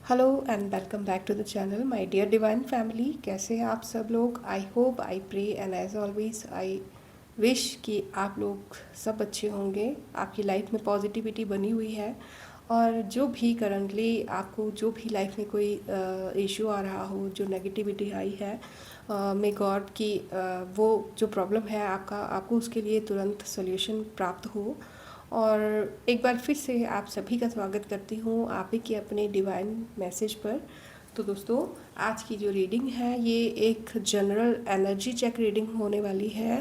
Hello and welcome back to the channel my dear divine family. कैसे हैं आप सब लोग? I hope, I pray and as always I wish कि आप लोग सब अच्छे होंगे, आपकी लाइफ में पॉजिटिविटी बनी हुई है। और जो भी करंटली आपको जो भी लाइफ में कोई इशू आ रहा हो, जो नेगेटिविटी आई है, मे गॉड की वो जो प्रॉब्लम है आपको उसके लिए तुरंत सोल्यूशन प्राप्त हो। और एक बार फिर से आप सभी का स्वागत करती हूँ आप ही के अपने डिवाइन मैसेज पर। तो दोस्तों, आज की जो रीडिंग है ये एक जनरल एनर्जी चेक रीडिंग होने वाली है।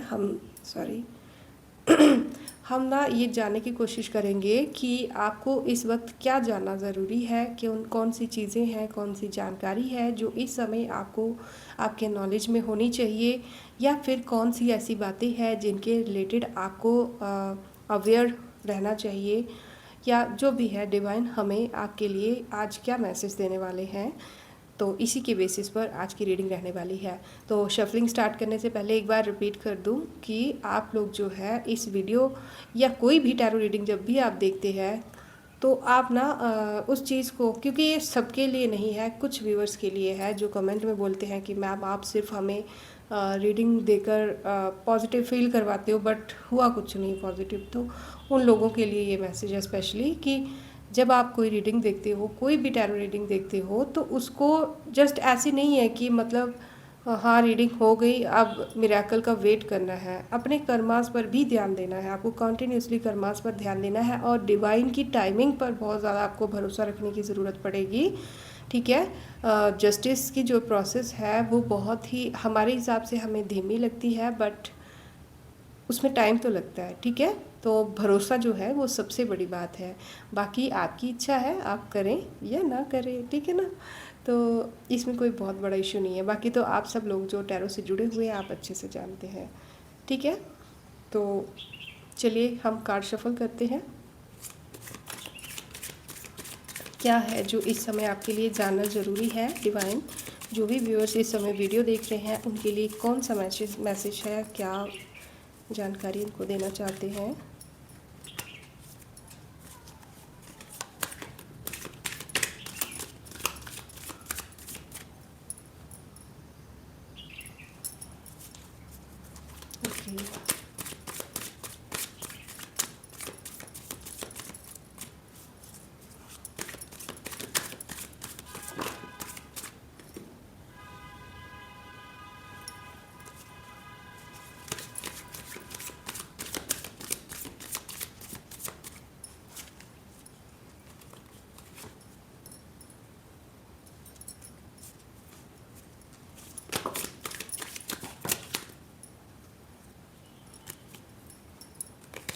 हम ना ये जानने की कोशिश करेंगे कि आपको इस वक्त क्या जानना ज़रूरी है, कि कौन सी चीज़ें हैं, कौन सी जानकारी है जो इस समय आपको आपके नॉलेज में होनी चाहिए, या फिर कौन सी ऐसी बातें हैं जिनके रिलेटेड आपको अवेयर रहना चाहिए, या जो भी है डिवाइन हमें आपके लिए आज क्या मैसेज देने वाले हैं। तो इसी के बेसिस पर आज की रीडिंग रहने वाली है। तो शफलिंग स्टार्ट करने से पहले एक बार रिपीट कर दूं कि आप लोग जो है इस वीडियो या कोई भी टैरो रीडिंग जब भी आप देखते हैं तो आप ना उस चीज़ को, क्योंकि ये सबके लिए नहीं है, कुछ व्यूअर्स के लिए है जो कमेंट में बोलते हैं कि मैम आप सिर्फ हमें रीडिंग देकर पॉजिटिव फील करवाते हो बट हुआ कुछ नहीं पॉजिटिव। तो उन लोगों के लिए ये मैसेज है स्पेशली कि जब आप कोई रीडिंग देखते हो, कोई भी टैरो रीडिंग देखते हो, तो उसको जस्ट ऐसी नहीं है कि मतलब हाँ रीडिंग हो गई अब मिरेकल का वेट करना है। अपने कर्मास पर भी ध्यान देना है, आपको कॉन्टीन्यूसली कर्मास पर ध्यान देना है और डिवाइन की टाइमिंग पर बहुत ज़्यादा आपको भरोसा रखने की ज़रूरत पड़ेगी। ठीक है, जस्टिस की जो प्रोसेस है वो बहुत ही हमारे हिसाब से हमें धीमी लगती है, बट उसमें टाइम तो लगता है। ठीक है, तो भरोसा जो है वो सबसे बड़ी बात है। बाकी आपकी इच्छा है, आप करें या ना करें, ठीक है ना। तो इसमें कोई बहुत बड़ा इशू नहीं है। बाकी तो आप सब लोग जो टैरो से जुड़े हुए हैं आप अच्छे से जानते हैं। ठीक है, तो चलिए हम कार्ड शफल करते हैं। क्या है जो इस समय आपके लिए जानना ज़रूरी है? डिवाइन जो भी व्यूअर्स इस समय वीडियो देख रहे हैं उनके लिए कौन सा मैसेज है, क्या जानकारी इनको देना चाहते हैं? ओके,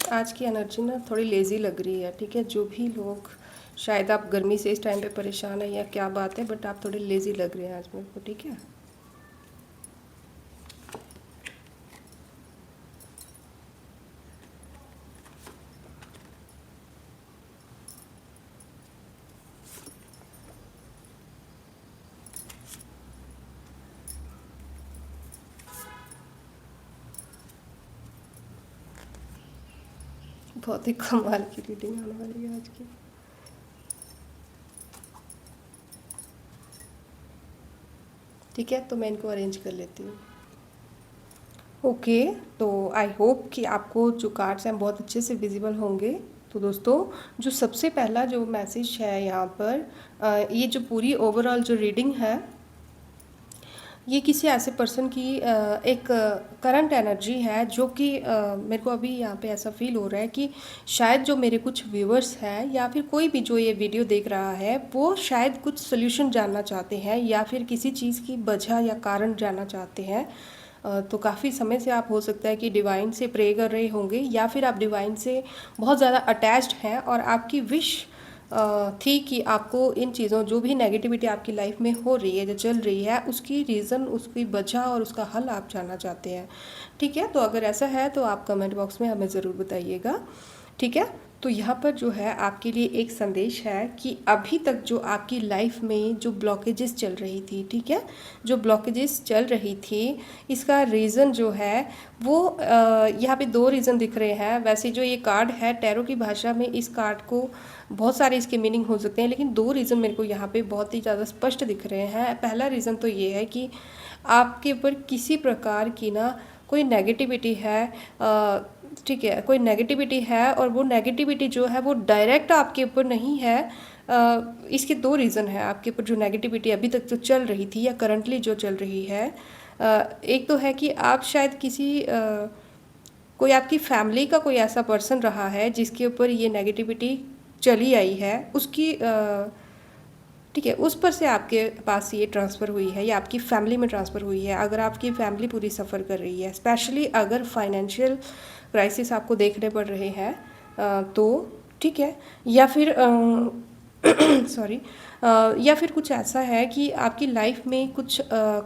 आज की एनर्जी ना थोड़ी लेज़ी लग रही है। ठीक है, जो भी लोग, शायद आप गर्मी से इस टाइम पे परेशान है या क्या बात है, बट आप थोड़ी लेज़ी लग रहे हैं आज मेरे को। ठीक है, बहुत ही कमाल की रीडिंग आने वाली है आज की। ठीक है, तो मैं इनको अरेंज कर लेती हूँ। ओके, तो आई होप कि आपको जो कार्ड्स हैं बहुत अच्छे से विजिबल होंगे। तो दोस्तों, जो सबसे पहला जो मैसेज है यहाँ पर, ये जो पूरी ओवरऑल जो रीडिंग है ये किसी ऐसे पर्सन की एक करंट एनर्जी है जो कि मेरे को अभी यहाँ पे ऐसा फील हो रहा है कि शायद जो मेरे कुछ व्यूअर्स हैं या फिर कोई भी जो ये वीडियो देख रहा है वो शायद कुछ सोल्यूशन जानना चाहते हैं या फिर किसी चीज़ की वजह या कारण जानना चाहते हैं। तो काफ़ी समय से आप हो सकता है कि डिवाइन से प्रे कर रहे होंगे या फिर आप डिवाइन से बहुत ज़्यादा अटैच्ड हैं और आपकी विश थी कि आपको इन चीज़ों, जो भी नेगेटिविटी आपकी लाइफ में हो रही है, जो चल रही है, उसकी रीज़न, उसकी वजह और उसका हल आप जानना चाहते हैं। ठीक है, तो अगर ऐसा है तो आप कमेंट बॉक्स में हमें ज़रूर बताइएगा। ठीक है, तो यहाँ पर जो है आपके लिए एक संदेश है कि अभी तक जो आपकी लाइफ में जो ब्लॉकेजेस चल रही थी, ठीक है, जो ब्लॉकेजेस चल रही थी, इसका रीज़न जो है वो यहाँ पे दो रीज़न दिख रहे हैं। वैसे जो ये कार्ड है टैरो की भाषा में, इस कार्ड को बहुत सारे इसके मीनिंग हो सकते हैं, लेकिन दो रीज़न मेरे को यहाँ पे बहुत ही ज़्यादा स्पष्ट दिख रहे हैं। पहला रीज़न तो ये है कि आपके ऊपर किसी प्रकार की ना कोई नेगेटिविटी है, ठीक है, कोई नेगेटिविटी है, और वो नेगेटिविटी जो है वो डायरेक्ट आपके ऊपर नहीं है। इसके दो रीज़न है आपके ऊपर जो नेगेटिविटी अभी तक जो चल रही थी या करंटली जो चल रही है। एक तो है कि आप शायद किसी कोई आपकी फैमिली का कोई ऐसा पर्सन रहा है जिसके ऊपर ये नेगेटिविटी चली आई है, उसकी ठीक है, उस पर से आपके पास ये ट्रांसफ़र हुई है या आपकी फैमिली में ट्रांसफ़र हुई है। अगर आपकी फैमिली पूरी सफ़र कर रही है, स्पेशली अगर फाइनेंशियल क्राइसिस आपको देखने पड़ रहे हैं, तो ठीक है, या फिर सॉरी, या फिर कुछ ऐसा है कि आपकी लाइफ में कुछ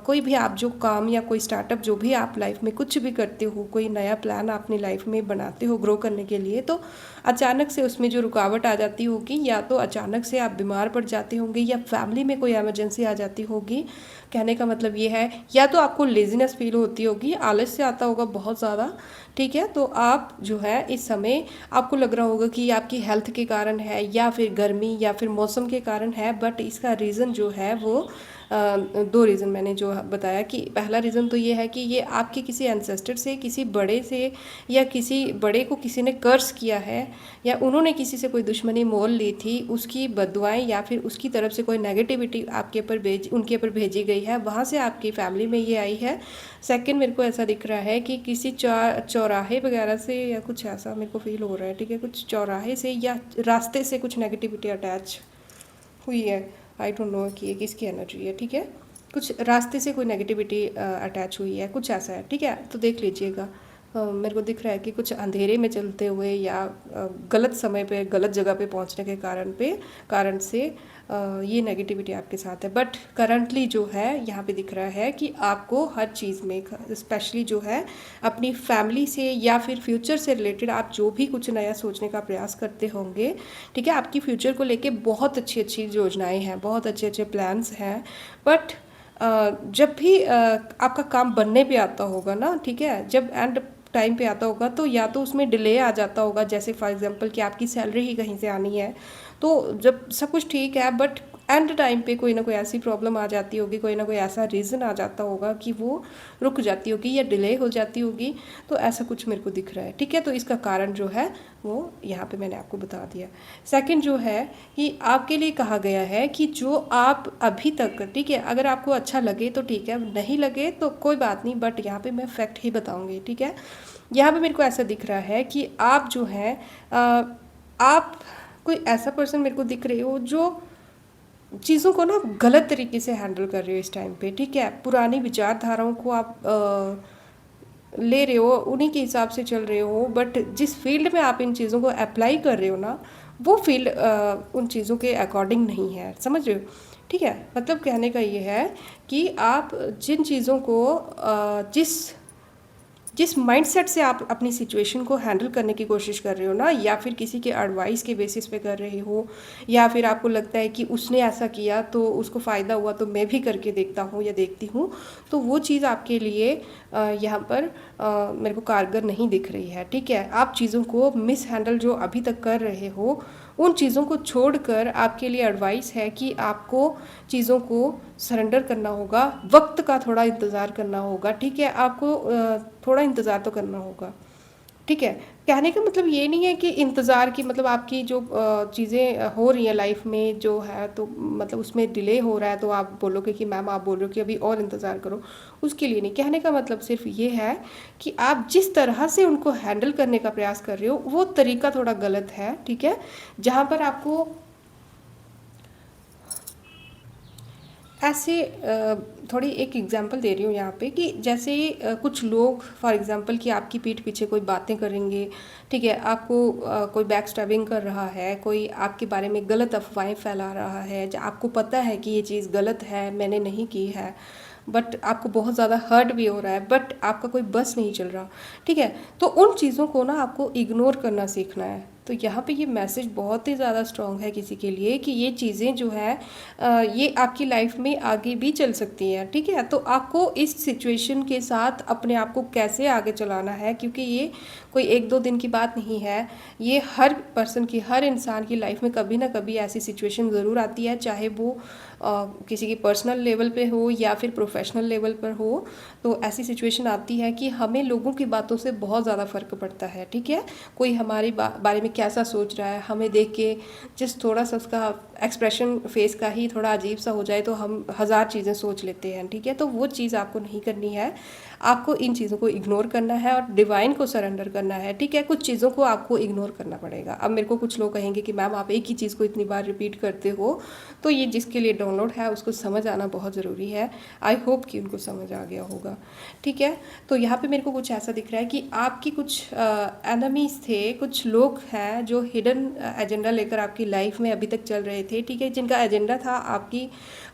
कोई भी आप जो काम या कोई स्टार्टअप जो भी आप लाइफ में कुछ भी करते हो, कोई नया प्लान अपनी लाइफ में बनाते हो ग्रो करने के लिए, तो अचानक से उसमें जो रुकावट आ जाती होगी, या तो अचानक से आप बीमार पड़ जाते होंगे या फैमिली में कोई इमरजेंसी आ जाती होगी। कहने का मतलब ये है, या तो आपको लेजीनेस फील होती होगी, आलस से आता होगा बहुत ज़्यादा, ठीक है, तो आप जो है इस समय आपको लग रहा होगा कि आपकी हेल्थ के कारण है या फिर गर्मी या फिर मौसम के कारण है, बट इसका रीज़न जो है वो दो रीज़न मैंने जो बताया कि पहला रीज़न तो ये है कि ये आपके किसी एंसेस्टर से, किसी बड़े से, या किसी बड़े को किसी ने कर्स किया है, या उन्होंने किसी से कोई दुश्मनी मोल ली थी, उसकी बददुआएं या फिर उसकी तरफ से कोई नेगेटिविटी आपके ऊपर उनके ऊपर भेजी गई है, वहाँ से आपकी फैमिली में ये आई है। सेकंड मेरे को ऐसा दिख रहा है कि किसी चौराहे वगैरह से या कुछ ऐसा मेरे को फील हो रहा है, ठीक है, कुछ चौराहे से या रास्ते से कुछ नेगेटिविटी अटैच हुई है। आई डोंट नो कि ये किसकी एनर्जी है, ठीक है, कुछ रास्ते से कोई नेगेटिविटी अटैच हुई है, कुछ ऐसा है, ठीक है, तो देख लीजिएगा। मेरे को दिख रहा है कि कुछ अंधेरे में चलते हुए या गलत समय पे गलत जगह पे पहुंचने के कारण से ये नेगेटिविटी आपके साथ है। बट करंटली जो है यहाँ पे दिख रहा है कि आपको हर चीज़ में, स्पेशली जो है अपनी फैमिली से या फिर फ्यूचर से रिलेटेड आप जो भी कुछ नया सोचने का प्रयास करते होंगे, ठीक है, आपकी फ्यूचर को लेके बहुत अच्छी अच्छी योजनाएं हैं, बहुत अच्छे अच्छे प्लान्स हैं, बट जब भी आपका काम बनने पे आता होगा ना, ठीक है, जब एंड टाइम पे आता होगा तो या तो उसमें डिले आ जाता होगा, जैसे फॉर एग्जांपल कि आपकी सैलरी ही कहीं से आनी है, तो जब सब कुछ ठीक है बट एंड टाइम पे कोई ना कोई ऐसी प्रॉब्लम आ जाती होगी, कोई ना कोई ऐसा रीज़न आ जाता होगा कि वो रुक जाती होगी या डिले हो जाती होगी, तो ऐसा कुछ मेरे को दिख रहा है, ठीक है, तो इसका कारण जो है वो यहाँ पे मैंने आपको बता दिया। सेकंड जो है कि आपके लिए कहा गया है कि जो आप अभी तक, ठीक है, अगर आपको अच्छा लगे तो ठीक है, नहीं लगे तो कोई बात नहीं, बट यहाँ पे मैं फैक्ट ही बताऊँगी, ठीक है। यहाँ पे मेरे को ऐसा दिख रहा है कि आप जो है आप कोई ऐसा पर्सन मेरे को दिख रहे हो जो चीज़ों को ना गलत तरीके से हैंडल कर रहे हो इस टाइम पे, ठीक है, पुरानी विचारधाराओं को आप ले रहे हो, उन्हीं के हिसाब से चल रहे हो, बट जिस फील्ड में आप इन चीज़ों को अप्लाई कर रहे हो ना, वो फील्ड उन चीज़ों के अकॉर्डिंग नहीं है, समझ रहे हो, ठीक है, मतलब कहने का ये है कि आप जिन चीज़ों को जिस माइंडसेट से आप अपनी सिचुएशन को हैंडल करने की कोशिश कर रहे हो ना, या फिर किसी के एडवाइस के बेसिस पे कर रहे हो, या फिर आपको लगता है कि उसने ऐसा किया तो उसको फ़ायदा हुआ तो मैं भी करके देखता हूँ या देखती हूँ, तो वो चीज़ आपके लिए यहाँ पर मेरे को कारगर नहीं दिख रही है, ठीक है। आप चीज़ों को मिस हैंडल जो अभी तक कर रहे हो, उन चीज़ों को छोड़कर आपके लिए एडवाइस है कि आपको चीज़ों को सरेंडर करना होगा, वक्त का थोड़ा इंतज़ार करना होगा, ठीक है, आपको थोड़ा इंतज़ार तो करना होगा, ठीक है। कहने का मतलब ये नहीं है कि इंतज़ार की मतलब आपकी जो चीज़ें हो रही हैं लाइफ में जो है, तो मतलब उसमें डिले हो रहा है तो आप बोलोगे कि मैम आप बोल रहे हो कि अभी और इंतज़ार करो, उसके लिए नहीं। कहने का मतलब सिर्फ ये है कि आप जिस तरह से उनको हैंडल करने का प्रयास कर रहे हो वो तरीका थोड़ा गलत है, ठीक है, जहाँ पर आपको ऐसे थोड़ी एक एग्जांपल दे रही हूँ यहाँ पे कि जैसे कुछ लोग फॉर एग्जांपल कि आपकी पीठ पीछे कोई बातें करेंगे, ठीक है, आपको कोई बैक स्टैबिंग कर रहा है, कोई आपके बारे में गलत अफवाहें फैला रहा है, आपको पता है कि ये चीज़ गलत है, मैंने नहीं की है, बट आपको बहुत ज़्यादा हर्ट भी हो रहा है, बट आपका कोई बस नहीं चल रहा, ठीक है, तो उन चीज़ों को ना आपको इग्नोर करना सीखना है। तो तो यहाँ पे ये मैसेज बहुत ही ज़्यादा स्ट्रॉन्ग है किसी के लिए कि ये चीज़ें जो है ये आपकी लाइफ में आगे भी चल सकती हैं, ठीक है। तो आपको इस सिचुएशन के साथ अपने आप को कैसे आगे चलाना है, क्योंकि ये कोई एक दो दिन की बात नहीं है, ये हर पर्सन की, हर इंसान की लाइफ में कभी ना कभी ऐसी सिचुएशन ज़रूर आती है, चाहे वो किसी की पर्सनल लेवल पे हो या फिर प्रोफेशनल लेवल पर हो। तो ऐसी सिचुएशन आती है कि हमें लोगों की बातों से बहुत ज़्यादा फ़र्क पड़ता है, ठीक है। कोई हमारे बारे में कैसा सोच रहा है, हमें देख के जिस थोड़ा सा उसका एक्सप्रेशन फेस का ही थोड़ा अजीब सा हो जाए तो हम हज़ार चीज़ें सोच लेते हैं, ठीक है। तो वो चीज़ आपको नहीं करनी है, आपको इन चीज़ों को इग्नोर करना है और डिवाइन को सरेंडर करना है, ठीक है। कुछ चीज़ों को आपको इग्नोर करना पड़ेगा। अब मेरे को कुछ लोग कहेंगे कि मैम आप एक ही चीज़ को इतनी बार रिपीट करते हो, तो ये जिसके लिए डाउनलोड है उसको समझ आना बहुत ज़रूरी है। आई होप कि उनको समझ आ गया होगा, ठीक है। तो यहाँ पे मेरे को कुछ ऐसा दिख रहा है कि आपकी कुछ एनिमीज़ थे, कुछ लोग हैं जो हिडन एजेंडा लेकर आपकी लाइफ में अभी तक चल रहे थे, ठीक है, जिनका एजेंडा था आपकी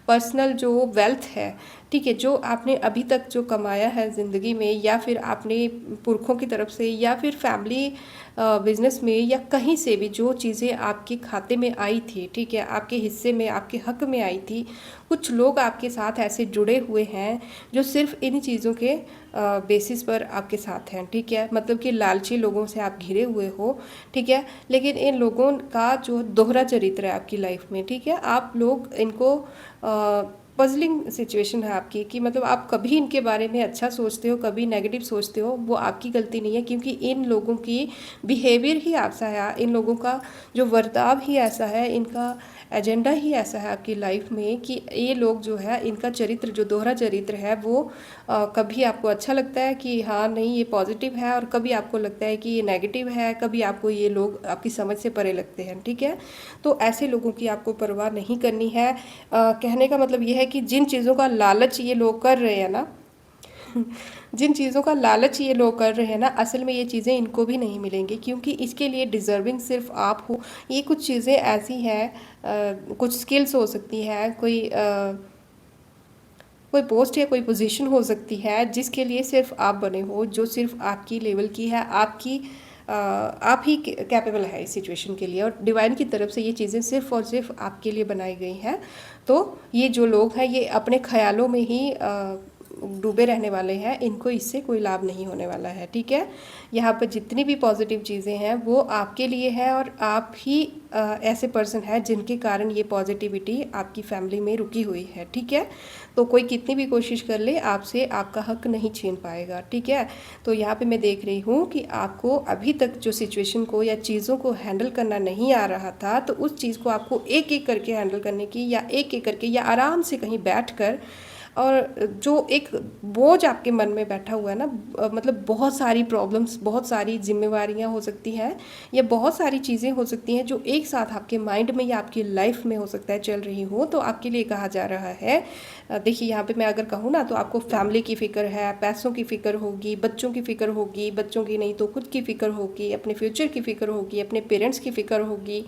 पर्सनल जो वेल्थ है, ठीक है, जो आपने अभी तक जो कमाया है ज़िंदगी में, या फिर आपने पुरखों की तरफ से या फिर फैमिली बिजनेस में या कहीं से भी जो चीज़ें आपके खाते में आई थी, ठीक है, आपके हिस्से में, आपके हक में आई थी, कुछ लोग आपके साथ ऐसे जुड़े हुए हैं जो सिर्फ इन चीज़ों के बेसिस पर आपके साथ हैं, ठीक है। मतलब कि लालची लोगों से आप घिरे हुए हो, ठीक है, लेकिन इन लोगों का जो दोहरा चरित्र है आपकी लाइफ में, ठीक है, आप लोग इनको पजलिंग सिचुएशन है आपकी, कि मतलब आप कभी इनके बारे में अच्छा सोचते हो, कभी नेगेटिव सोचते हो, वो आपकी गलती नहीं है, क्योंकि इन लोगों की बिहेवियर ही ऐसा है, इन लोगों का जो बर्ताव ही ऐसा है, इनका एजेंडा ही ऐसा है आपकी लाइफ में कि ये लोग जो है, इनका चरित्र जो दोहरा चरित्र है वो कभी आपको अच्छा लगता है कि हाँ नहीं ये पॉजिटिव है, और कभी आपको लगता है कि ये नेगेटिव है, कभी आपको ये लोग आपकी समझ से परे लगते हैं, ठीक है। तो ऐसे लोगों की आपको परवाह नहीं करनी है। कहने का मतलब ये है कि जिन चीज़ों का लालच ये लोग कर रहे हैं ना जिन चीज़ों का लालच ये लोग कर रहे हैं ना, असल में ये चीज़ें इनको भी नहीं मिलेंगी, क्योंकि इसके लिए डिज़र्विंग सिर्फ आप हो। ये कुछ चीज़ें ऐसी हैं, कुछ स्किल्स हो सकती हैं, कोई पोस्ट या कोई पोजीशन हो सकती है जिसके लिए सिर्फ आप बने हो, जो सिर्फ आपकी लेवल की है, आप ही कैपेबल है इस सिचुएशन के लिए, और डिवाइन की तरफ से ये चीज़ें सिर्फ और सिर्फ आपके लिए बनाई गई हैं। तो ये जो लोग हैं ये अपने ख्यालों में ही डूबे रहने वाले हैं, इनको इससे कोई लाभ नहीं होने वाला है, ठीक है। यहाँ पर जितनी भी पॉजिटिव चीज़ें हैं वो आपके लिए है, और आप ही ऐसे पर्सन हैं जिनके कारण ये पॉजिटिविटी आपकी फैमिली में रुकी हुई है, ठीक है। तो कोई कितनी भी कोशिश कर ले, आपसे आपका हक नहीं छीन पाएगा, ठीक है। तो यहाँ पे मैं देख रही हूँ कि आपको अभी तक जो सिचुएशन को या चीज़ों को हैंडल करना नहीं आ रहा था, तो उस चीज़ को आपको एक एक करके हैंडल करने की, या एक एक करके, या आराम से कहीं बैठ कर, और जो एक बोझ आपके मन में बैठा हुआ है ना, मतलब बहुत सारी प्रॉब्लम्स, बहुत सारी जिम्मेवारियां हो सकती हैं, या बहुत सारी चीज़ें हो सकती हैं जो एक साथ आपके माइंड में या आपकी लाइफ में हो सकता है चल रही हो, तो आपके लिए कहा जा रहा है। देखिए यहाँ पे मैं अगर कहूँ ना, तो आपको फैमिली की फ़िक्र है, पैसों की फ़िक्र होगी, बच्चों की फ़िक्र होगी, बच्चों की नहीं तो खुद की फ़िक्र होगी, अपने फ्यूचर की फ़िक्र होगी, अपने पेरेंट्स की फ़िक्र होगी,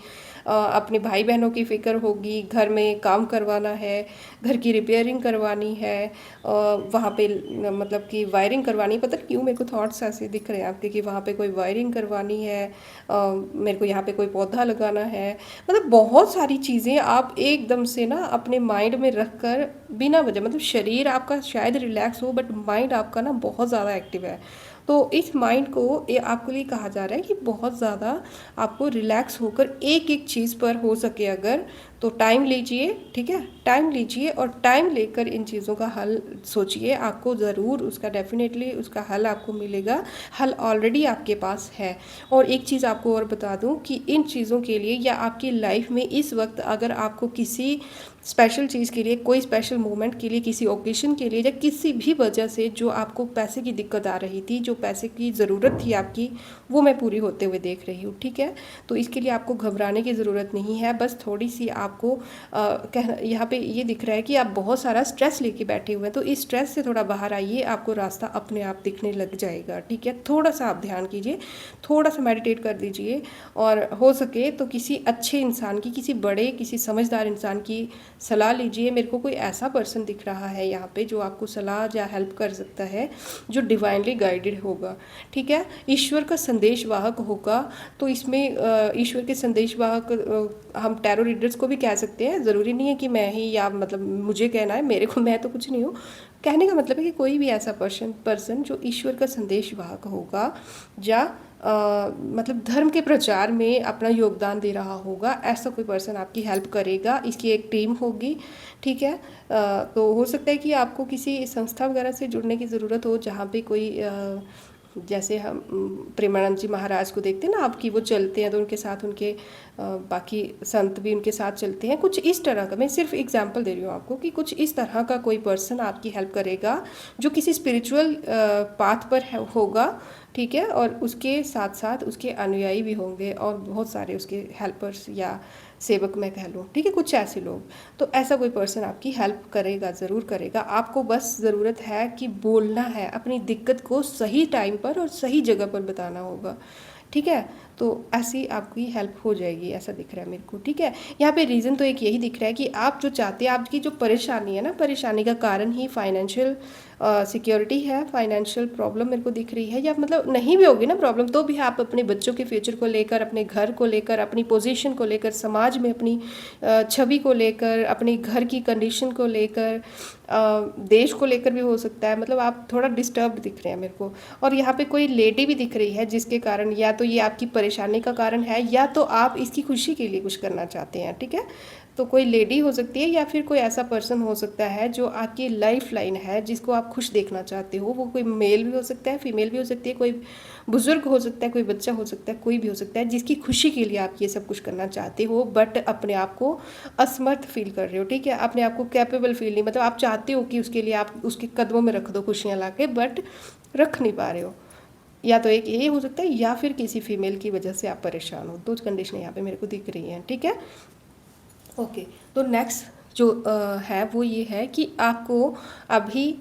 अपने भाई बहनों की फ़िक्र होगी, घर में काम करवाना है, घर की रिपेयरिंग करवानी है, वहाँ पे मतलब कि वायरिंग करवानी है। पता नहीं क्यों मेरे को थॉट्स ऐसे दिख रहे हैं आपके कि वहाँ पे कोई वायरिंग करवानी है, मेरे को यहाँ पे कोई पौधा लगाना है, मतलब बहुत सारी चीज़ें आप एकदम से ना अपने माइंड में रख कर बिना वजह, मतलब शरीर आपका शायद रिलैक्स हो बट माइंड आपका ना बहुत ज़्यादा एक्टिव है। तो इस माइंड को ये आपके लिए कहा जा रहा है कि बहुत ज़्यादा आपको रिलैक्स होकर एक एक चीज़ पर हो सके अगर, तो टाइम लीजिए, ठीक है, टाइम लीजिए, और टाइम लेकर इन चीज़ों का हल सोचिए, आपको ज़रूर उसका डेफिनेटली उसका हल आपको मिलेगा। हल ऑलरेडी आपके पास है। और एक चीज़ आपको और बता दूं कि इन चीज़ों के लिए या आपकी लाइफ में इस वक्त अगर आपको किसी स्पेशल चीज़ के लिए, कोई स्पेशल मोमेंट के लिए, किसी ओकेशन के लिए, या किसी भी वजह से जो आपको पैसे की दिक्कत आ रही थी, जो पैसे की ज़रूरत थी आपकी, वो मैं पूरी होते हुए देख रही हूँ, ठीक है। तो इसके लिए आपको घबराने की ज़रूरत नहीं है, बस थोड़ी सी आपको यहाँ पे ये दिख रहा है कि आप बहुत सारा स्ट्रेस लेके बैठे हुए हैं, तो इस स्ट्रेस से थोड़ा बाहर आइए, आपको रास्ता अपने आप दिखने लग जाएगा। ठीक है, थोड़ा सा आप ध्यान कीजिए, थोड़ा सा मेडिटेट कर दीजिए, और हो सके तो किसी अच्छे इंसान की, किसी बड़े, किसी समझदार इंसान की सलाह लीजिए। मेरे को कोई ऐसा पर्सन दिख रहा है यहाँ पे जो आपको सलाह या हेल्प कर सकता है, जो डिवाइनली गाइडेड होगा। ठीक है, ईश्वर का संदेश वाहक होगा। तो इसमें ईश्वर के संदेश वाहक हम टैरो रीडर्स को भी कह सकते हैं, ज़रूरी नहीं है कि मैं ही, या मतलब मुझे कहना है, मेरे को, मैं तो कुछ नहीं हूँ। कहने का मतलब है कि कोई भी ऐसा पर्सन जो ईश्वर का संदेश वाहक होगा, या मतलब धर्म के प्रचार में अपना योगदान दे रहा होगा, ऐसा कोई पर्सन आपकी हेल्प करेगा। इसकी एक टीम होगी। ठीक है, तो हो सकता है कि आपको किसी संस्था वगैरह से जुड़ने की ज़रूरत हो, जहाँ पे कोई जैसे हम प्रेमानंद जी महाराज को देखते हैं ना आपकी, वो चलते हैं तो उनके साथ उनके बाकी संत भी उनके साथ चलते हैं, कुछ इस तरह का। मैं सिर्फ एग्जांपल दे रही हूँ आपको कि कुछ इस तरह का कोई पर्सन आपकी हेल्प करेगा, जो किसी स्पिरिचुअल पाथ पर होगा। ठीक है, और उसके साथ साथ उसके अनुयायी भी होंगे, और बहुत सारे उसके हेल्पर्स या सेवक मैं कह लूँ। ठीक है, कुछ ऐसे लोग, तो ऐसा कोई पर्सन आपकी हेल्प करेगा, ज़रूर करेगा। आपको बस ज़रूरत है कि बोलना है, अपनी दिक्कत को सही टाइम पर और सही जगह पर बताना होगा। ठीक है, तो ऐसी आपकी हेल्प हो जाएगी, ऐसा दिख रहा है मेरे को। ठीक है, यहाँ पे रीज़न तो एक यही दिख रहा है कि आप जो चाहते हैं, आपकी जो परेशानी है ना, परेशानी का कारण ही फाइनेंशियल सिक्योरिटी है, फाइनेंशियल प्रॉब्लम मेरे को दिख रही है। या मतलब नहीं भी होगी ना प्रॉब्लम, तो भी आप अपने बच्चों के फ्यूचर को लेकर, अपने घर को लेकर, अपनी पोजीशन को लेकर, समाज में अपनी छवि को लेकर, अपनी घर की कंडीशन को लेकर, देश को लेकर भी हो सकता है। मतलब आप थोड़ा डिस्टर्ब दिख रहे हैं मेरे को। और यहाँ पे कोई लेडी भी दिख रही है, जिसके कारण या तो ये आपकी परेशानी का कारण है, या तो आप इसकी खुशी के लिए कुछ करना चाहते हैं। ठीक है, तो कोई लेडी हो सकती है, या फिर कोई ऐसा पर्सन हो सकता है जो आपकी लाइफ लाइन है, जिसको आप खुश देखना चाहते हो। वो कोई मेल भी हो सकता है, फीमेल भी हो सकती है, कोई बुजुर्ग हो सकता है, कोई बच्चा हो सकता है, कोई भी हो सकता है, जिसकी खुशी के लिए आप ये सब कुछ करना चाहते हो, बट अपने आप को असमर्थ फील कर रहे हो। ठीक है, अपने आप को कैपेबल फील नहीं, मतलब आप चाहते हो कि उसके लिए आप उसके कदमों में रख दो खुशियाँ ला के, बट रख नहीं पा रहे हो। या तो एक ये हो सकता है, या फिर किसी फीमेल की वजह से आप परेशान हो। दो कंडीशन यहाँ पे मेरे को दिख रही हैं। ठीक है, ओके। तो नेक्स्ट जो है वो ये है कि आपको अभी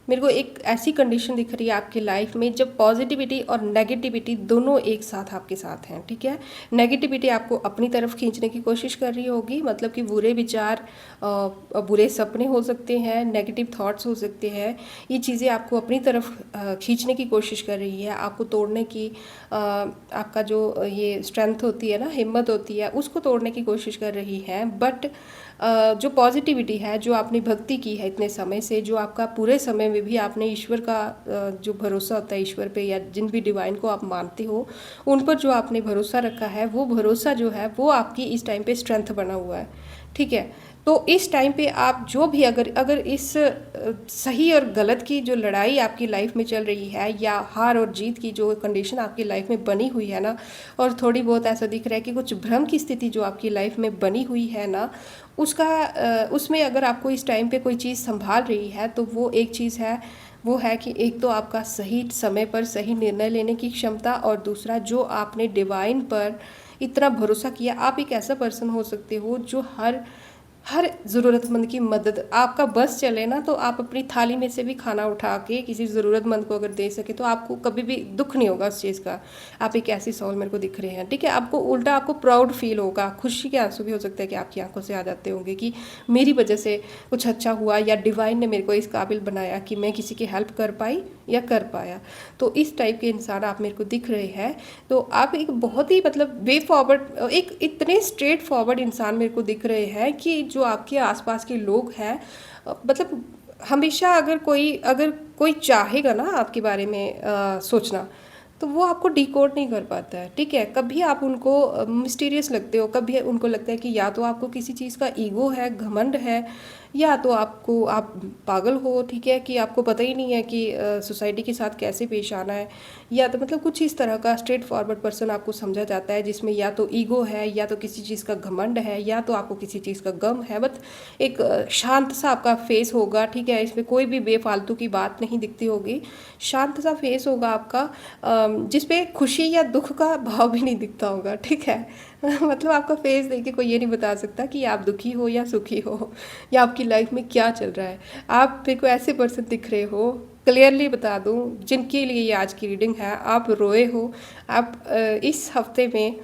मेरे को एक ऐसी कंडीशन दिख रही है आपकी लाइफ में, जब पॉजिटिविटी और नेगेटिविटी दोनों एक साथ आपके साथ हैं। ठीक है, नेगेटिविटी आपको अपनी तरफ खींचने की कोशिश कर रही होगी, मतलब कि बुरे विचार, बुरे सपने हो सकते हैं, नेगेटिव थॉट्स हो सकते हैं। ये चीज़ें आपको अपनी तरफ खींचने की कोशिश कर रही है, आपको तोड़ने की, आपका जो ये स्ट्रेंथ होती है ना, हिम्मत होती है, उसको तोड़ने की कोशिश कर रही है। बट जो पॉजिटिविटी है, जो आपने भक्ति की है इतने समय से, जो आपका पूरे समय में भी आपने ईश्वर का जो भरोसा होता है ईश्वर पे, या जिन भी डिवाइन को आप मानते हो, उन पर जो आपने भरोसा रखा है, वो भरोसा जो है वो आपकी इस टाइम पे स्ट्रेंथ बना हुआ है। ठीक है, तो इस टाइम पे आप जो भी अगर इस सही और गलत की जो लड़ाई आपकी लाइफ में चल रही है, या हार और जीत की जो कंडीशन आपकी लाइफ में बनी हुई है ना, और थोड़ी बहुत ऐसा दिख रहा है कि कुछ भ्रम की स्थिति जो आपकी लाइफ में बनी हुई है ना, उसमें अगर आपको इस टाइम पे कोई चीज़ संभाल रही है, तो वो एक चीज़ है, वो है कि एक तो आपका सही समय पर सही निर्णय लेने की क्षमता, और दूसरा जो आपने डिवाइन पर इतना भरोसा किया। आप एक ऐसा पर्सन हो सकते हो जो हर ज़रूरतमंद की मदद, आपका बस चले ना, तो आप अपनी थाली में से भी खाना उठा के किसी ज़रूरतमंद को अगर दे सके, तो आपको कभी भी दुख नहीं होगा उस चीज़ का। आप एक ऐसी सोल मेरे को दिख रहे हैं। ठीक है, आपको उल्टा आपको प्राउड फील होगा, खुशी के आंसू भी हो सकता है कि आपकी आंखों से आ जाते होंगे कि मेरी वजह से कुछ अच्छा हुआ, या डिवाइन ने मेरे को इस काबिल बनाया कि मैं किसी की हेल्प कर पाई या कर पाया। तो इस टाइप के इंसान आप मेरे को दिख रहे हैं। तो आप एक बहुत ही मतलब वे फॉरवर्ड, एक इतने स्ट्रेट फॉरवर्ड इंसान मेरे को दिख रहे हैं कि जो आपके आसपास के लोग हैं, मतलब हमेशा अगर कोई चाहेगा ना आपके बारे में सोचना, तो वो आपको डिकोड नहीं कर पाता है। ठीक है, कभी आप उनको मिस्टीरियस लगते हो, कभी उनको लगता है कि या तो आपको किसी चीज़ का ईगो है, घमंड है, या तो आप पागल हो। ठीक है, कि आपको पता ही नहीं है कि सोसाइटी के साथ कैसे पेश आना है, या तो मतलब कुछ इस तरह का स्ट्रेट फॉरवर्ड पर्सन आपको समझा जाता है, जिसमें या तो ईगो है, या तो किसी चीज़ का घमंड है, या तो आपको किसी चीज़ का गम है। बट एक शांत सा आपका फेस होगा। ठीक है, इसमें कोई भी बेफालतू की बात नहीं दिखती होगी, शांत सा फेस होगा आपका। जिस पे खुशी या दुख का भाव भी नहीं दिखता होगा, ठीक है। मतलब आपका फेस देख के कोई ये नहीं बता सकता कि आप दुखी हो या सुखी हो, या आपकी लाइफ में क्या चल रहा है। आप मेरे को ऐसे पर्सन दिख रहे हो, क्लियरली बता दूं, जिनके लिए ये आज की रीडिंग है। आप रोए हो, आप इस हफ्ते में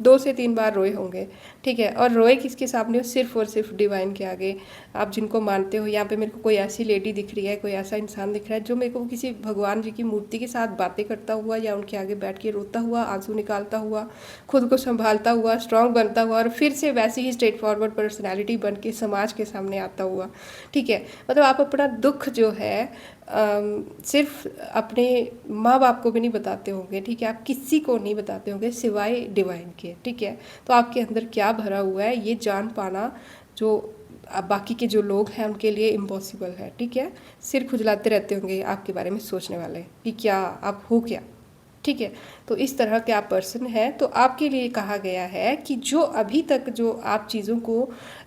2 से 3 बार रोए होंगे, ठीक है। और रोए किसके सामने हो? सिर्फ़ और सिर्फ डिवाइन के आगे। आप जिनको मानते हो, यहाँ पे मेरे को कोई ऐसी लेडी दिख रही है, कोई ऐसा इंसान दिख रहा है जो मेरे को किसी भगवान जी की मूर्ति के साथ बातें करता हुआ या उनके आगे बैठ के रोता हुआ, आंसू निकालता हुआ, खुद को संभालता हुआ, स्ट्रांग बनता हुआ और फिर से वैसी ही स्ट्रेट फॉरवर्ड पर्सनैलिटी बन के समाज के सामने आता हुआ, ठीक है। मतलब आप अपना दुख जो है सिर्फ अपने माँ बाप को भी नहीं बताते होंगे, ठीक है। आप किसी को नहीं बताते होंगे सिवाय डिवाइन के, ठीक है। तो आपके अंदर क्या भरा हुआ है ये जान पाना जो बाकी के जो लोग हैं उनके लिए इम्पॉसिबल है, ठीक है। सिर खुजलाते रहते होंगे आपके बारे में सोचने वाले कि क्या आप हो क्या, ठीक है। तो इस तरह के आप पर्सन हैं। तो आपके लिए कहा गया है कि जो अभी तक जो आप चीज़ों को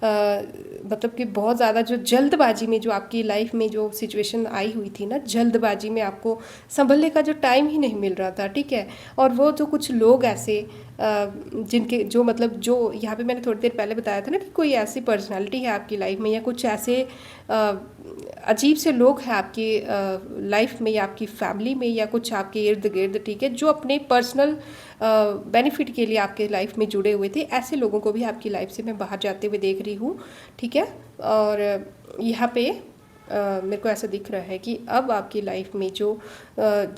मतलब कि बहुत ज़्यादा जो जल्दबाजी में जो आपकी लाइफ में जो सिचुएशन आई हुई थी ना, जल्दबाजी में आपको संभलने का जो टाइम ही नहीं मिल रहा था, ठीक है। और वो जो कुछ लोग ऐसे जिनके जो मतलब जो यहाँ पे मैंने थोड़ी देर पहले बताया था ना कि कोई ऐसी पर्सनालिटी है आपकी लाइफ में या कुछ ऐसे अजीब से लोग हैं आपकी लाइफ में या आपकी फैमिली में या कुछ आपके इर्द गिर्द, ठीक है, जो अपने पर्सनल बेनिफिट के लिए आपके लाइफ में जुड़े हुए थे। ऐसे लोगों को भी आपकी लाइफ से मैं बाहर जाते हुए देख रही हूँ, ठीक है। और यहाँ पे मेरे को ऐसा दिख रहा है कि अब आपकी लाइफ में जो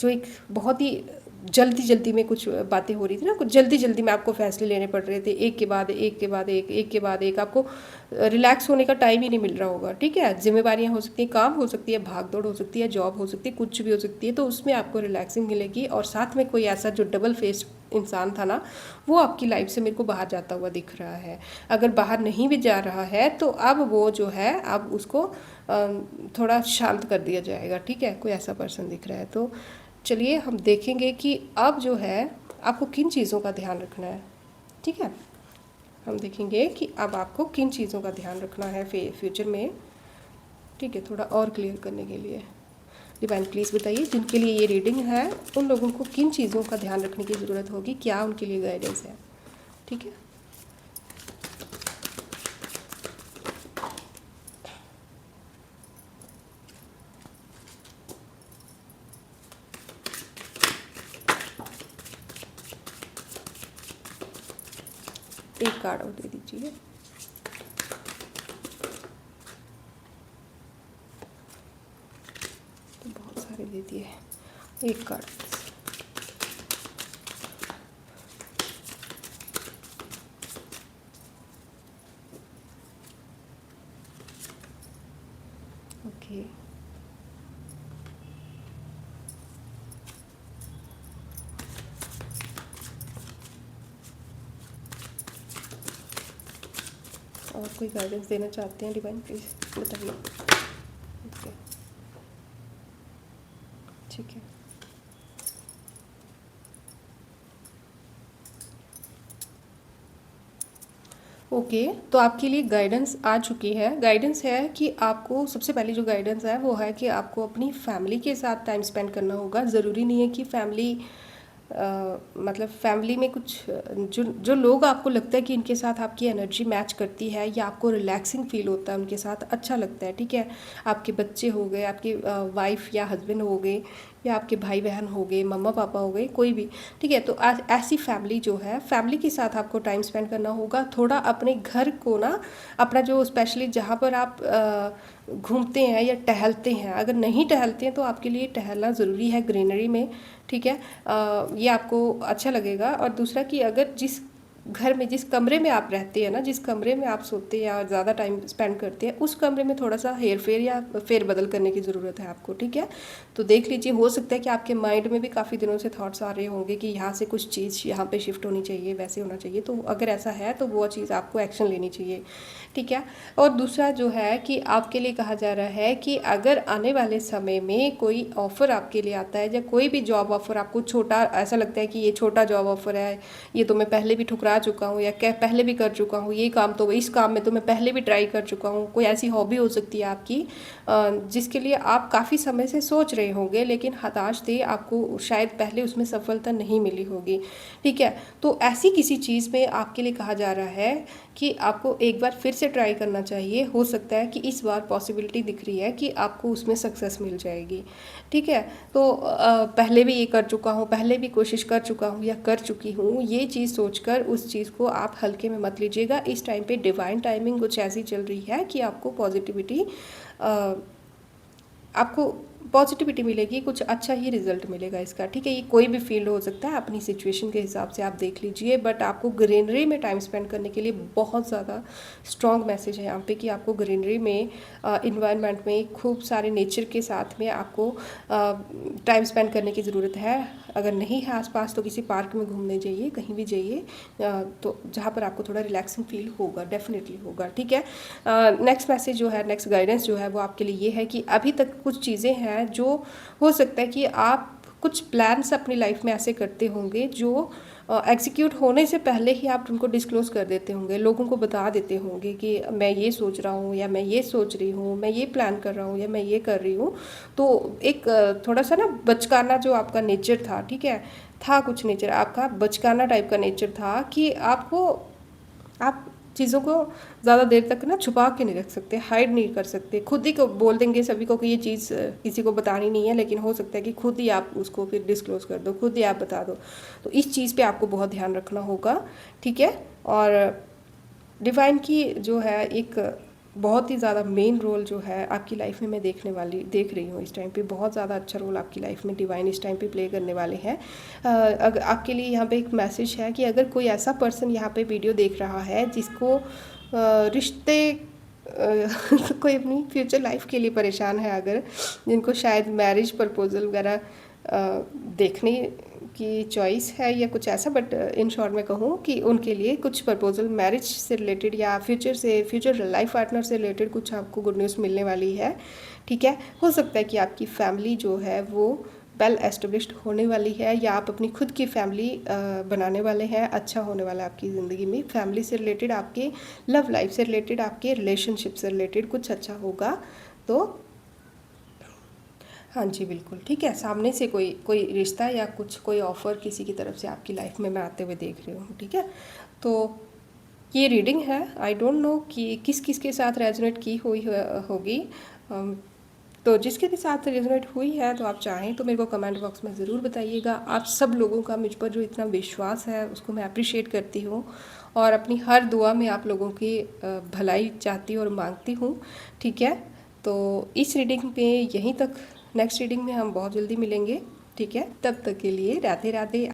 एक बहुत ही जल्दी जल्दी में कुछ बातें हो रही थी ना, कुछ जल्दी जल्दी में आपको फैसले लेने पड़ रहे थे, एक के बाद एक के बाद एक के बाद एक, आपको रिलैक्स होने का टाइम ही नहीं मिल रहा होगा, ठीक है। जिम्मेवारियां हो सकती हैं, काम हो सकती है, भाग दौड़ हो सकती है, जॉब हो सकती है, कुछ भी हो सकती है। तो उसमें आपको रिलैक्सिंग मिलेगी और साथ में कोई ऐसा जो डबल फेस इंसान था ना, वो आपकी लाइफ से मेरे को बाहर जाता हुआ दिख रहा है। अगर बाहर नहीं भी जा रहा है तो अब वो जो है अब उसको थोड़ा शांत कर दिया जाएगा, ठीक है। कोई ऐसा पर्सन दिख रहा है। तो चलिए हम देखेंगे कि अब जो है आपको किन चीज़ों का ध्यान रखना है, ठीक है। हम देखेंगे कि अब आपको किन चीज़ों का ध्यान रखना है फ्यूचर में, ठीक है। थोड़ा और क्लियर करने के लिए डिवाइन प्लीज़ बताइए, जिनके लिए ये रीडिंग है उन लोगों को किन चीज़ों का ध्यान रखने की ज़रूरत होगी, क्या उनके लिए गाइडेंस है, ठीक है। एक कार्ड और दे दीजिए। तो बहुत सारे दे दिए, एक कार्ड। ओके, और कोई गाइडेंस देना चाहते हैं डिवाइन प्लीज़ बताइए। ओके, ठीक है। ओके, तो आपके लिए गाइडेंस आ चुकी है। गाइडेंस है कि आपको सबसे पहली जो गाइडेंस है वो है कि आपको अपनी फैमिली के साथ टाइम स्पेंड करना होगा। ज़रूरी नहीं है कि फैमिली मतलब फैमिली में कुछ जो जो लोग आपको लगता है कि इनके साथ आपकी एनर्जी मैच करती है या आपको रिलैक्सिंग फील होता है, उनके साथ अच्छा लगता है, ठीक है। आपके बच्चे हो गए, आपके वाइफ या हस्बैंड हो गए, या आपके भाई बहन हो गए, मम्मा पापा हो गए, कोई भी, ठीक है। तो ऐसी फैमिली जो है, फैमिली के साथ आपको टाइम स्पेंड करना होगा। थोड़ा अपने घर को ना, अपना जो स्पेशली जहाँ पर आप घूमते हैं या टहलते हैं, अगर नहीं टहलते हैं तो आपके लिए टहलना ज़रूरी है ग्रीनरी में, ठीक है। ये आपको अच्छा लगेगा। और दूसरा कि अगर जिस घर में, जिस कमरे में आप रहते हैं ना, जिस कमरे में आप सोते हैं या ज़्यादा टाइम स्पेंड करते हैं, उस कमरे में थोड़ा सा हेर फेर या फेर बदल करने की ज़रूरत है आपको, ठीक है। तो देख लीजिए, हो सकता है कि आपके माइंड में भी काफ़ी दिनों से थॉट्स आ रहे होंगे कि यहाँ से कुछ चीज़ यहाँ पे शिफ्ट होनी चाहिए, वैसे होना चाहिए। तो अगर ऐसा है तो वो चीज़ आपको एक्शन लेनी चाहिए, ठीक है। और दूसरा जो है कि आपके लिए कहा जा रहा है कि अगर आने वाले समय में कोई ऑफ़र आपके लिए आता है या कोई भी जॉब ऑफ़र आपको छोटा ऐसा लगता है कि ये छोटा जॉब ऑफ़र है, ये तो मैं पहले भी ठुकरा चुका हूँ या क्या पहले भी कर चुका हूँ, ये काम तो इस काम में तो मैं पहले भी ट्राई कर चुका हूँ। कोई ऐसी हॉबी हो सकती है आपकी जिसके लिए आप काफ़ी समय से सोच रहे होंगे, लेकिन हताश थे, आपको शायद पहले उसमें सफलता नहीं मिली होगी। ठीक है, तो ऐसी किसी चीज़ में आपके लिए कहा जा रहा है कि आपको एक बार फिर से ट्राई करना चाहिए। हो सकता है कि इस बार पॉसिबिलिटी दिख रही है कि आपको उसमें सक्सेस मिल जाएगी। ठीक है, तो पहले भी ये कर चुका हूँ, पहले भी कोशिश कर चुका हूँ या कर चुकी हूँ, ये चीज़ सोचकर उस चीज़ को आप हल्के में मत लीजिएगा। इस टाइम पे डिवाइन टाइमिंग कुछ ऐसी चल रही है कि आपको पॉजिटिविटी मिलेगी, कुछ अच्छा ही रिजल्ट मिलेगा इसका। ठीक है, ये कोई भी फील्ड हो सकता है, अपनी सिचुएशन के हिसाब से आप देख लीजिए, बट आपको ग्रीनरी में टाइम स्पेंड करने के लिए बहुत ज़्यादा स्ट्रॉन्ग मैसेज है यहाँ पे कि आपको ग्रीनरी में, इन्वायरमेंट में, खूब सारे नेचर के साथ में आपको टाइम स्पेंड करने की ज़रूरत है। अगर नहीं है आसपास तो किसी पार्क में घूमने जाइए, कहीं भी जाइए, तो जहाँ पर आपको थोड़ा रिलैक्सिंग फील होगा, डेफिनेटली होगा। ठीक है, नेक्स्ट मैसेज जो है, नेक्स्ट गाइडेंस जो है वो आपके लिए ये है कि अभी तक कुछ चीज़ें हैं जो हो सकता है कि आप कुछ प्लान्स अपनी लाइफ में ऐसे करते होंगे जो एग्जीक्यूट होने से पहले ही आप उनको डिस्क्लोज कर देते होंगे, लोगों को बता देते होंगे कि मैं ये सोच रहा हूँ या मैं ये सोच रही हूँ, मैं ये प्लान कर रहा हूँ या मैं ये कर रही हूँ। तो एक थोड़ा सा ना बचकाना जो आपका नेचर था, ठीक है, था कुछ नेचर आपका बचकाना टाइप का नेचर था कि आप चीज़ों को ज़्यादा देर तक ना छुपा के नहीं रख सकते, हाइड नहीं कर सकते। खुद ही को बोल देंगे सभी को कि ये चीज़ किसी को बतानी नहीं है, लेकिन हो सकता है कि खुद ही आप उसको फिर डिस्क्लोज़ कर दो, खुद ही आप बता दो। तो इस चीज़ पे आपको बहुत ध्यान रखना होगा। ठीक है, और डिवाइन की जो है एक बहुत ही ज़्यादा मेन रोल जो है आपकी लाइफ में मैं देख रही हूँ इस टाइम पे। बहुत ज़्यादा अच्छा रोल आपकी लाइफ में डिवाइन इस टाइम पे प्ले करने वाले हैं। अगर आपके लिए यहाँ पे एक मैसेज है कि अगर कोई ऐसा पर्सन यहाँ पे वीडियो देख रहा है जिसको रिश्ते कोई अपनी फ्यूचर लाइफ के लिए परेशान है, अगर जिनको शायद मैरिज प्रपोजल वगैरह देखने की चॉइस है या कुछ ऐसा, बट इन शॉर्ट मैं कहूँ कि उनके लिए कुछ प्रपोजल मैरिज से रिलेटेड या फ्यूचर लाइफ पार्टनर से रिलेटेड कुछ आपको गुड न्यूज़ मिलने वाली है। ठीक है, हो सकता है कि आपकी फैमिली जो है वो वेल एस्टेब्लिश्ड होने वाली है या आप अपनी खुद की फैमिली बनाने वाले हैं। अच्छा होने वाला है आपकी ज़िंदगी में, फैमिली से रिलेटेड, आपके लव लाइफ से रिलेटेड, आपके रिलेशनशिप से रिलेटेड कुछ अच्छा होगा। तो हाँ जी, बिल्कुल ठीक है, सामने से कोई रिश्ता या कोई ऑफ़र किसी की तरफ से आपकी लाइफ में मैं आते हुए देख रही हूँ। ठीक है, तो ये रीडिंग है, आई डोंट नो कि किस किस के साथ रेजोनेट की हुई होगी। तो जिसके भी साथ रेजोनेट हुई है तो आप चाहें तो मेरे को कमेंट बॉक्स में ज़रूर बताइएगा। आप सब लोगों का मुझ पर जो इतना विश्वास है उसको मैं अप्रिशिएट करती हूँ और अपनी हर दुआ में आप लोगों की भलाई चाहती और मांगती हूँ। ठीक है, तो इस रीडिंग पे यहीं तक, नेक्स्ट रीडिंग में हम बहुत जल्दी मिलेंगे। ठीक है, तब तक के लिए राधे राधे।